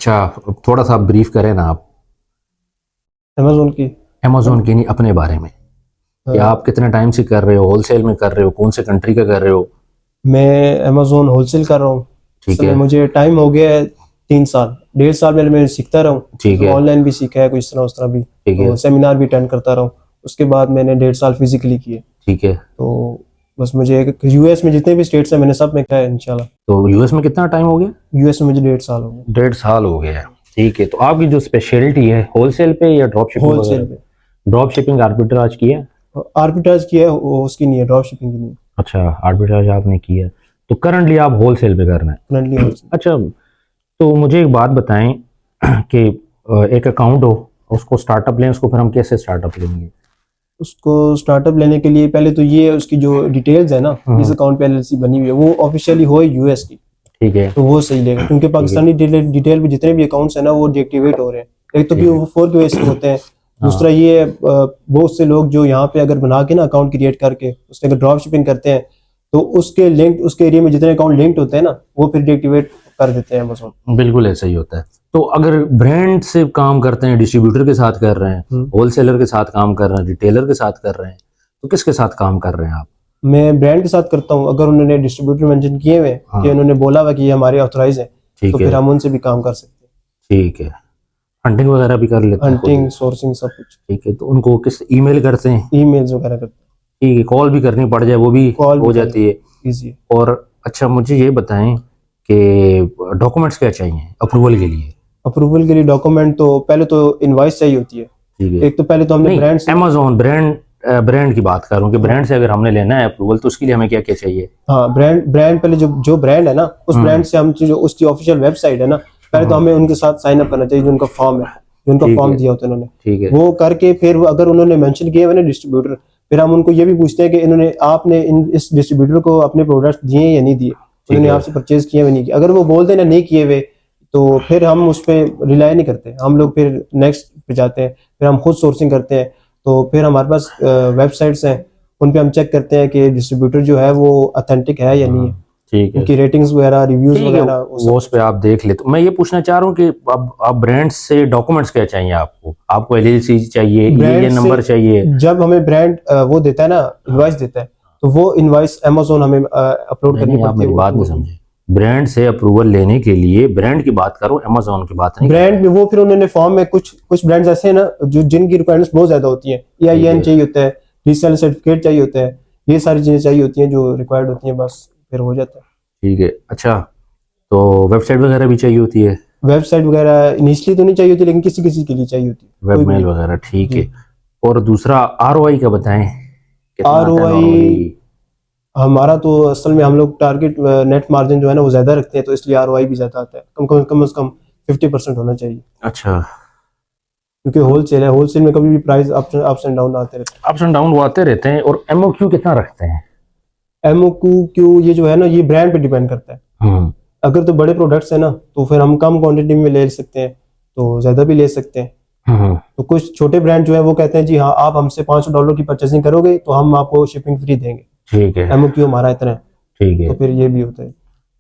अच्छा, थोड़ा सा ब्रीफ करें ना आप अमेजोन की। अमेजोन के नहीं अपने बारे में कि आप कितने टाइम से कर रहे हो, होलसेल में कर रहे हो, कौन से कंट्री का कर रहे हो? मैं अमेजोन होलसेल कर रहा हूँ। इस ठीक समय है। मुझे टाइम हो गया है 3 साल, 1.5 साल पहले मैं सीखता रहा हूँ। ठीक है। ऑनलाइन भी सीखा है कुछ इस तरह उस तरह भी, ठीक तो है। सेमिनार भी अटेंड करता रहा हूँ। उसके बाद मैंने 1.5 साल फिजिकली किए। ठीक है। तो बस मुझे यूएस में जितने भी स्टेट्स हैं मैंने सब में किया है इंशाल्लाह। तो यूएस में कितना टाइम हो गया? यूएस में मुझे 1.5 साल हो गए। 1.5 साल हो गया है। ठीक है, तो आपकी जो स्पेशलिटी है होलसेल पे या ड्रॉप शिपिंग होलसेल वगैरह? पे। ड्रॉप शिपिंग आर्बिट्राज किया है? आर्बिट्राज किया है, उसकी नहीं है, ड्रॉप शिपिंग की नहीं है। अच्छा, आर्बिट्राज आपने किया है। तो करंटली आप होलसेल पे कर रहे करंटली हैं। होलसेल। अच्छा, तो मुझे एक बात बताएं कि एक अकाउंट हो, उसको स्टार्टअप लें, उसको फिर हम कैसे स्टार्टअप लेंगे? उसको स्टार्टअप लेने के लिए पहले तो ये उसकी जो डिटेल्स है ना, जिस हम्म। अकाउंट पे एलएलसी बनी हुई है वो ऑफिशियली हो यूएस की, ठीक है। तो वो सही लेगा। क्योंकि ठीक है। पाकिस्तानी डिटेल पे जितने भी अकाउंट्स हैं ना वो डीएक्टिवेट हो रहे हैं। एक तो ठीक है। Q4 की वजह से होते हैं। हाँ। दूसरा ये बहुत से लोग जो यहाँ पे अगर बना के ना अकाउंट क्रिएट करके उसके अगर ड्रॉप शिपिंग करते हैं, तो उसके लिंक उसके एरिया में जितने अकाउंट लिंक्ड होते हैं ना वो फिर डीएक्टिवेट कर देते हैं अमेज़न। बिल्कुल ऐसा ही होता है। तो अगर ब्रांड से काम करते हैं, डिस्ट्रीब्यूटर के साथ कर रहे हैं, होलसेलर के साथ काम कर रहे हैं, रिटेलर के साथ कर रहे हैं, तो किसके साथ काम कर रहे हैं आप? मैं ब्रांड के साथ करता हूँ। अगर उन्होंने डिस्ट्रीब्यूटर मेंशन किए हुए हैं कि हाँ। उन्होंने बोला हुआ कि ये हमारे ऑथराइज है, तो ठीक फिर है। हम उनसे भी काम कर सकते ठीक है। हंटिंग वगैरह भी कर हैं। लेते हैं खुद ही? हंटिंग, सोर्सिंग, सब कुछ। ठीक है, तो उनको किस ईमेल करते हैं? ईमेल्स वगैरह करते ठीक है, कॉल भी करनी पड़ जाए वो भी हैं। कॉल भी हो कर जाती है। लेते, ईजी है। और अच्छा, मुझे ये बताएं कि डॉक्यूमेंट्स क्या चाहिए अप्रूवल के लिए? अप्रूवल के लिए डॉक्यूमेंट तो पहले तो इनवॉइस चाहिए होती है। ठीक है। एक तो पहले तो हमने नहीं, ब्रांड से। अमेजोन ब्रांड, ब्रांड की बात कर रहा हूँ कि हाँ ब्रांड से अगर हमने लेना है अप्रूवल तो उसके लिए हमें क्या क्या चाहिए? हाँ, ब्रांड ब्रांड पहले जो जो ब्रांड है ना उस ब्रांड हम्म। से हम जो उसकी ऑफिशियल वेबसाइट है ना, पहले तो हम्म। हमें उनके साथ साइन अप करना चाहिए। जो उनका फॉर्म है, जो उनका ठीक फॉर्म है। दिया होता है उन्होंने, ठीक है। वो करके फिर अगर उन्होंने मेंशन किए हुए ना डिस्ट्रीब्यूटर, फिर हम उनको ये भी पूछते हैं कि इन्होंने आपने इस डिस्ट्रीब्यूटर को अपने प्रोडक्ट दिए या नहीं दिए, ठीक उन्होंने है। आपसे परचेज किए या नहीं किए। अगर वो बोलते हैं ना नहीं किए हुए, तो फिर हम उस पर रिलाई नहीं करते। हम लोग फिर नेक्स्ट पे जाते हैं, फिर हम खुद सोर्सिंग करते हैं। तो फिर हमारे पास वेबसाइट्स हैं, उन पे हम चेक करते हैं कि डिस्ट्रीब्यूटर जो है वो ऑथेंटिक है या नहीं है। ठीक है। उनकी रेटिंग्स वगैरह, रिव्यूज ठीक है, वगैरह, वो वो सब उस कुछ। पे आप देख ले। तो मैं ये पूछना चाह रहा हूँ कि अब आप ब्रांड से डॉक्यूमेंट्स क्या चाहिए आपको? आपको एलएलसी चाहिए, ये ब्रांड से नंबर चाहिए? जब हमें ब्रांड वो देता है ना, हाँ। इनवॉइस देता है, तो वो इनवॉइस अमेजोन हमें अपलोड नहीं करनी नहीं, आप पड़ती है मेरी वो बात नहीं अप्रूवल के लिए। समझे। ब्रांड से अप्रूवल लेने के लिए, ब्रांड की बात करो, अमेजोन की बात नहीं कर रहा ब्रांड हूँ। में वो फिर उन्होंने फॉर्म में कुछ कुछ ब्रांड्स ऐसे हैं ना जो जिनकी रिक्वायरमेंट्स बहुत ज्यादा होती है। ठीक EIN है। चाहिए होता है, रीसेल सर्टिफिकेट चाहिए होता है, ये सारी चीजें चाहिए होती हैं जो रिक्वायर्ड होती हैं, बस फिर हो जाता है। ठीक है। अच्छा, तो वेबसाइट वगैरह भी चाहिए होती है? वेबसाइट वगैरह इनिशियली तो नहीं चाहिए होती, लेकिन किसी किसी के लिए चाहिए होती है, वेब कोई भी मेल नहीं। वगैरह, ठीक जी। है। और दूसरा आरओआई का बताएं, कितना आर ओ आता है आई नॉर्मली? हमारा तो असल में हम लोग टारगेट नेट मार्जिन जो है ना वो ज्यादा रखते हैं, तो इसलिए ROI भी ज्यादा आता है। कम से कम 50% होना चाहिए। अच्छा। क्योंकि होलसेल है, होलसेल में कभी भी प्राइस अप्स एंड डाउन आते रहते अप्स एंड डाउन वो आते रहते हैं। और एमओक्यू कितना रखते हैं? हैं। MOQ ये जो है ना, ये ब्रांड पे डिपेंड करता है। हम्म। अगर तो बड़े प्रोडक्ट्स है ना, तो फिर हम कम क्वांटिटी में ले सकते हैं, तो ज्यादा भी ले सकते हैं। हम्म। तो कुछ छोटे ब्रांड जो है वो कहते हैं जी हाँ, आप हमसे $500 की परचेसिंग करोगे तो हम आपको शिपिंग फ्री देंगे। ठीक है। MOQ हमारा इतना है। ठीक तो है। फिर ये भी होता है।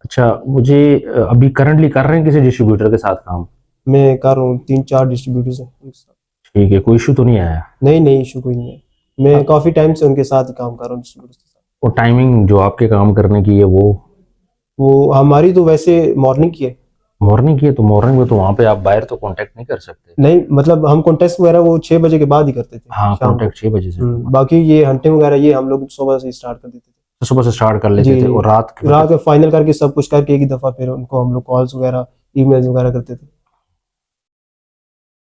अच्छा, मुझे अभी करंटली कर रहे हैं किसी डिस्ट्रीब्यूटर के साथ काम? मैं कर रहा हूँ, 3-4 डिस्ट्रीब्यूटर्स हैं उनके साथ। ठीक है, कोई इशू तो नहीं आया? नहीं नहीं, इशू कोई नहीं है। मैं काफी टाइम से उनके साथ ही काम कर रहा हूँ, डिस्ट्रीब्यूटर्स के साथ। और टाइमिंग जो आपके काम करने की है वो? वो हमारी तो वैसे मॉर्निंग की है। मॉर्निंग की है, तो मॉर्निंग में तो वहाँ पे आप बाहर तो कांटेक्ट नहीं कर सकते। नहीं मतलब हम कॉन्टेस्ट वगैरह वो 6 बजे के बाद ही करते थे हाँ, शाम को। कांटेक्ट 6 बजे से। बाकी ये हंटिंग वगैरह ये हम लोग सुबह से स्टार्ट कर देते तो सुबह से स्टार्ट कर थे। लेते थे और रात जी, फिर रात में फाइनल करके सब कुछ करके एक ही दफा फिर उनको हम लोग कॉल्स वगैरह, ईमेल्स वगैरह करते थे।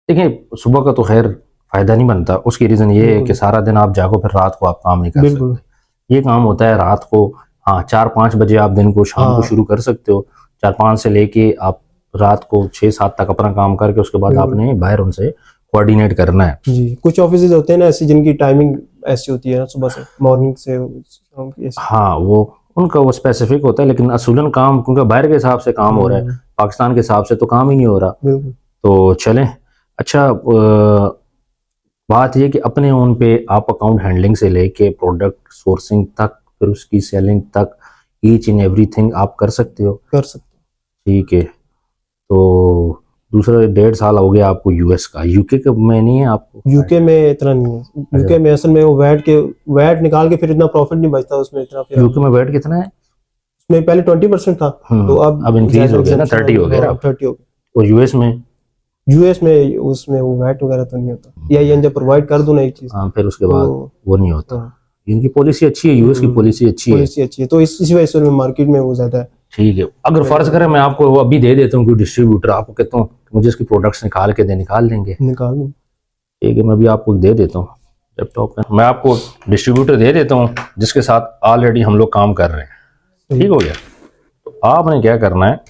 देखिए, सुबह का तो खैर फायदा नहीं बनता। उसकी रीजन ये है कि बिल्कुल सारा दिन आप जागो, फिर रात को आप काम नहीं कर बिल्कुल। सकते। ये काम होता है रात को। हाँ, 4-5 बजे आप दिन को, शाम को हाँ शुरू कर सकते हो। 4-5 से लेके आप रात को 6-7 तक अपना काम करके उसके बाद बिल्कुल। आपने बाहर उनसे कोऑर्डिनेट करना है। जी, कुछ ऑफिसेज होते हैं ना ऐसी जिनकी टाइमिंग ऐसी होती है ना, सुबह से मॉर्निंग से शाम की ऐसी। हाँ, वो उनका वो स्पेसिफिक होता है, लेकिन असूलन काम क्योंकि बाहर के हिसाब से काम हो रहा है, पाकिस्तान के हिसाब से तो काम ही नहीं हो रहा। बिल्कुल। तो चलें। अच्छा, बात ये कि अपने ओन पे आप अकाउंट हैंडलिंग से लेके प्रोडक्ट सोर्सिंग तक, फिर उसकी सेलिंग तक, ईच एंड एवरीथिंग आप कर सकते हो? कर सकते ठीक है। तो दूसरा 1.5 साल हो गया आपको यूएस का, यूके का में नहीं है आपको? यूके में इतना नहीं है, यूके में असल में वो वैट निकाल के फिर इतना प्रॉफिट नहीं बचता उसमें इतना। फिर यूके में वेट कितना है? उसमें पहले 20% था, तो अब इंक्रीज हो गया ना, 30 हो गया ना? 30 हो गया। और यूएस में? यूएस में उसमें वो वैट वगैरह तो नहीं होता, या ये जब प्रोवाइड कर दो ना एक चीज, हाँ, फिर उसके बाद तो वो नहीं होता। हाँ, इनकी पॉलिसी अच्छी है, यूएस की पॉलिसी अच्छी है। पॉलिसी अच्छी है, तो इसी वजह से मार्केट में वो ज्यादा है। ठीक है, अगर फर्ज करें मैं आपको वो अभी दे देता हूँ कोई डिस्ट्रीब्यूटर, आपको कहता हूँ कि मुझे इसकी प्रोडक्ट्स निकाल के दे, निकाल देंगे? निकाल दूं। ठीक है, मैं भी आपको दे देता हूँ लैपटॉप में, मैं आपको डिस्ट्रीब्यूटर दे देता हूँ जिसके साथ ऑलरेडी हम लोग काम कर रहे हैं। ठीक हो गया? तो आपने क्या करना है,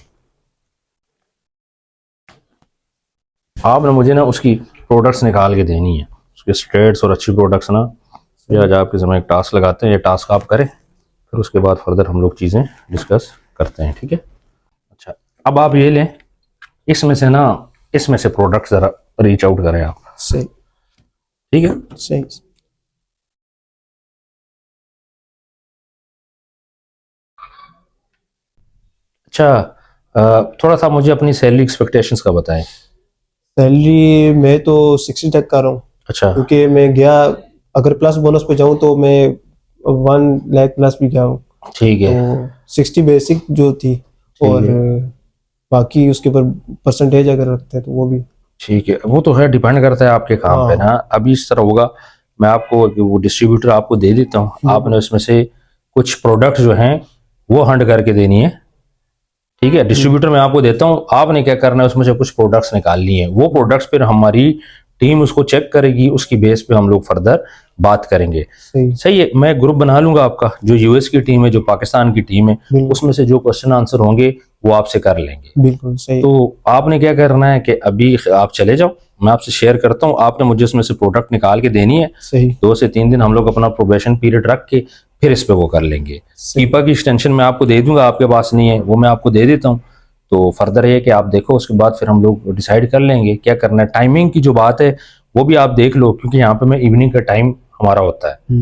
आपने मुझे ना उसकी प्रोडक्ट्स निकाल के देनी है, उसके स्ट्रेट्स और अच्छी प्रोडक्ट्स ना। ये आज आपके समय एक टास्क लगाते हैं, ये टास्क आप करें, फिर उसके बाद फर्दर हम लोग चीज़ें डिस्कस करते हैं। ठीक है? अच्छा, अब आप ये लें, इसमें से प्रोडक्ट ज़रा रीच आउट करें आप। सही। ठीक है? सही। अच्छा, थोड़ा सा मुझे अपनी सैलरी एक्सपेक्टेशंस का बताएं। सैलरी मैं तो 60 तक कर रहा हूँ, अच्छा, क्योंकि मैं गया, अगर प्लस बोनस पे जाऊँ तो मैं 1 लाख प्लस भी गया हूँ, ठीक है। तो 60 बेसिक जो थी, और बाकी उसके ऊपर परसेंटेज अगर रखते हैं तो वो भी। ठीक है, वो तो है, डिपेंड करता है आपके काम पे ना। अभी इस तरह होगा, मैं आपको वो डिस्ट्रीब्यूटर आपको दे देता हूँ, आपने उसमें से कुछ प्रोडक्ट जो हैं वो हंड करके देनी है। ठीक है? डिस्ट्रीब्यूटर मैं आपको देता हूँ, आपने क्या करना है, उसमें से कुछ प्रोडक्ट्स निकालनी है, वो प्रोडक्ट्स फिर हमारी टीम उसको चेक करेगी, उसकी बेस पे हम लोग फर्दर बात करेंगे। सही है? मैं ग्रुप बना लूंगा आपका, जो यूएस की टीम है, जो पाकिस्तान की टीम है, उसमें से जो क्वेश्चन आंसर होंगे वो आपसे कर लेंगे। बिल्कुल सही। तो आपने क्या करना है कि अभी आप चले जाओ, मैं आपसे शेयर करता हूँ, आपने मुझे उसमें से प्रोडक्ट निकाल के देनी है। सही। 2 से 3 दिन हम लोग अपना प्रोबेशन पीरियड रख के फिर इस पे वो कर लेंगे। कीपा की एक्सटेंशन मैं आपको दे दूंगा, आपके पास नहीं है, वो मैं आपको दे देता हूँ। तो फर्दर ये कि आप देखो, उसके बाद फिर हम लोग डिसाइड कर लेंगे क्या करना है। टाइमिंग की जो बात है वो भी आप देख लो, क्योंकि यहाँ पे मैं इवनिंग का टाइम हमारा होता है,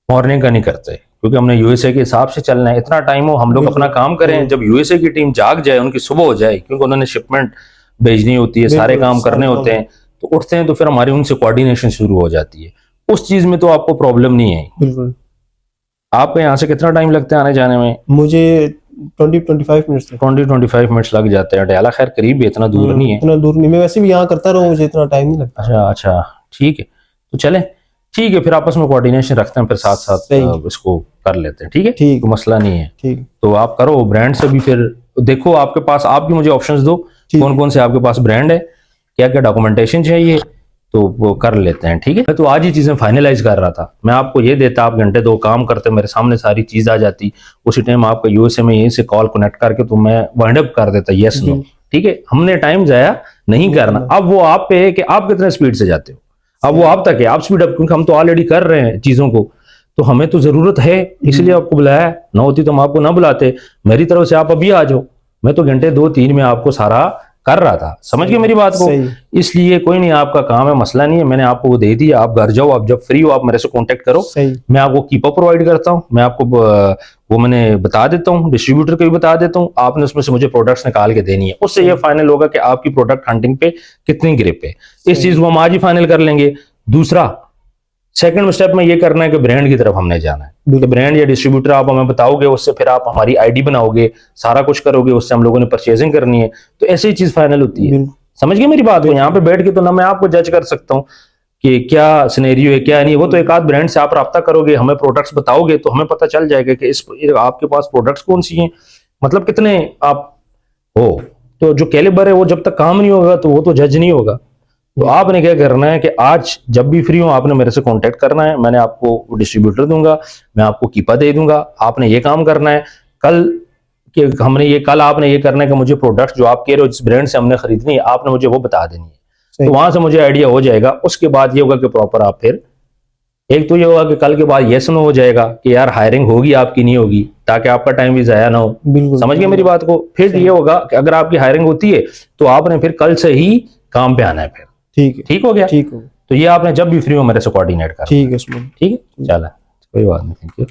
मॉर्निंग का नहीं करते, क्योंकि हमने यूएसए के हिसाब से चलना है। इतना टाइम हो, हम लोग अपना काम करें, जब यूएसए की टीम जाग जाए, उनकी सुबह हो जाए, क्योंकि उन्होंने शिपमेंट भेजनी होती है, सारे काम करने होते हैं, तो उठते हैं तो फिर हमारी उनसे कोऑर्डिनेशन शुरू हो जाती है। उस चीज में तो आपको प्रॉब्लम नहीं है। बिल्कुल। आपको यहाँ से कितना टाइम लगता है आने जाने में? मुझे 20-25 मिनट्स 20-25 मिनट्स लग जाते हैं। अडयाला खैर करीब है, इतना दूर नहीं है। इतना दूर नहीं, मैं वैसे भी यहाँ करता रहूँ, मुझे इतना टाइम नहीं लगता। अच्छा अच्छा, ठीक है, तो चले, ठीक है, फिर आपस में कोऑर्डिनेशन रखते हैं, फिर साथ साथ इसको कर लेते हैं। ठीक है? ठीक, तो मसला नहीं है। ठीक, तो आप करो ब्रांड से भी, फिर देखो आपके पास, आप भी मुझे ऑप्शंस दो, कौन कौन से आपके पास ब्रांड है, क्या क्या डॉक्यूमेंटेशन चाहिए, तो वो कर लेते हैं। ठीक है? मैं तो आज ही चीजें फाइनलाइज कर रहा था, मैं आपको ये देता, आप घंटे 2 काम करते, मेरे सामने सारी चीज आ जाती, उसी टाइम आपका यूएसए में यहीं से कॉल कनेक्ट करके तो मैं वाइंड अप कर देता, यस नो। ठीक है? हमने टाइम जाया नहीं करना। अब वो आप पे है कि आप कितने स्पीड से जाते हो, अब वो आप तक है, आप स्पीड अप, क्योंकि हम तो ऑलरेडी कर रहे हैं चीजों को, तो हमें तो जरूरत है, इसलिए आपको बुलाया। ना होती तो हम आपको ना बुलाते। मेरी तरफ से आप अभी आ जाओ, मैं तो घंटे 2-3 में आपको सारा कर रहा था। समझ गए मेरी बात को? इसलिए कोई नहीं, आपका काम है, मसला नहीं है, मैंने आपको वो दे दिया, आप घर जाओ, आप जब फ्री हो आप मेरे से कांटेक्ट करो, मैं आपको कीपर प्रोवाइड करता हूँ, मैं आपको वो मैंने बता देता हूँ, डिस्ट्रीब्यूटर को भी बता देता हूँ, आपने उसमें से मुझे प्रोडक्ट्स निकाल के देनी है। उससे ये फाइनल होगा कि आपकी प्रोडक्ट हंटिंग पे कितनी ग्रिप है। इस चीज को हम आज ही फाइनल कर लेंगे। दूसरा सेकंड स्टेप में ये करना है कि ब्रांड की तरफ हमने जाना है। तो ब्रांड या डिस्ट्रीब्यूटर आप हमें बताओगे, उससे फिर आप हमारी आईडी बनाओगे, सारा कुछ करोगे, उससे हम लोगों ने परचेजिंग करनी है, तो ऐसी ही चीज फाइनल होती है। समझ गए मेरी बात को? यहाँ पे बैठ के तो ना मैं आपको जज कर सकता हूँ कि क्या सिनेरियो है क्या नहीं, वो तो एक आध ब्रांड से आप रब्ता करोगे, हमें प्रोडक्ट्स बताओगे, तो हमें पता चल जाएगा कि इस आपके पास प्रोडक्ट्स कौन सी हैं, मतलब कितने आप हो। तो जो कैलिबर है वो जब तक काम नहीं होगा तो वो तो जज नहीं होगा। तो आपने क्या करना है कि आज जब भी फ्री हो आपने मेरे से कांटेक्ट करना है, मैंने आपको डिस्ट्रीब्यूटर दूंगा, मैं आपको कीपा दे दूंगा, आपने ये काम करना है। कल आपने ये करना है कि मुझे प्रोडक्ट जो आप कह रहे हो जिस ब्रांड से हमने खरीदनी है, आपने मुझे वो बता देनी है, तो वहां से मुझे आइडिया हो जाएगा। उसके बाद ये होगा कि प्रॉपर आप फिर, एक तो ये होगा कि कल के बाद यस नो हो जाएगा कि यार हायरिंग होगी आपकी नहीं होगी, ताकि आपका टाइम भी जाया ना हो। समझ गए मेरी बात को? फिर ये होगा कि अगर आपकी हायरिंग होती है तो आपने फिर कल से ही काम पे आना है फिर। ठीक हो गया? ठीक हो। तो ये आपने जब भी फ्री हो मेरे से कोऑर्डिनेट कर। ठीक है, चला, कोई बात नहीं। Thank you.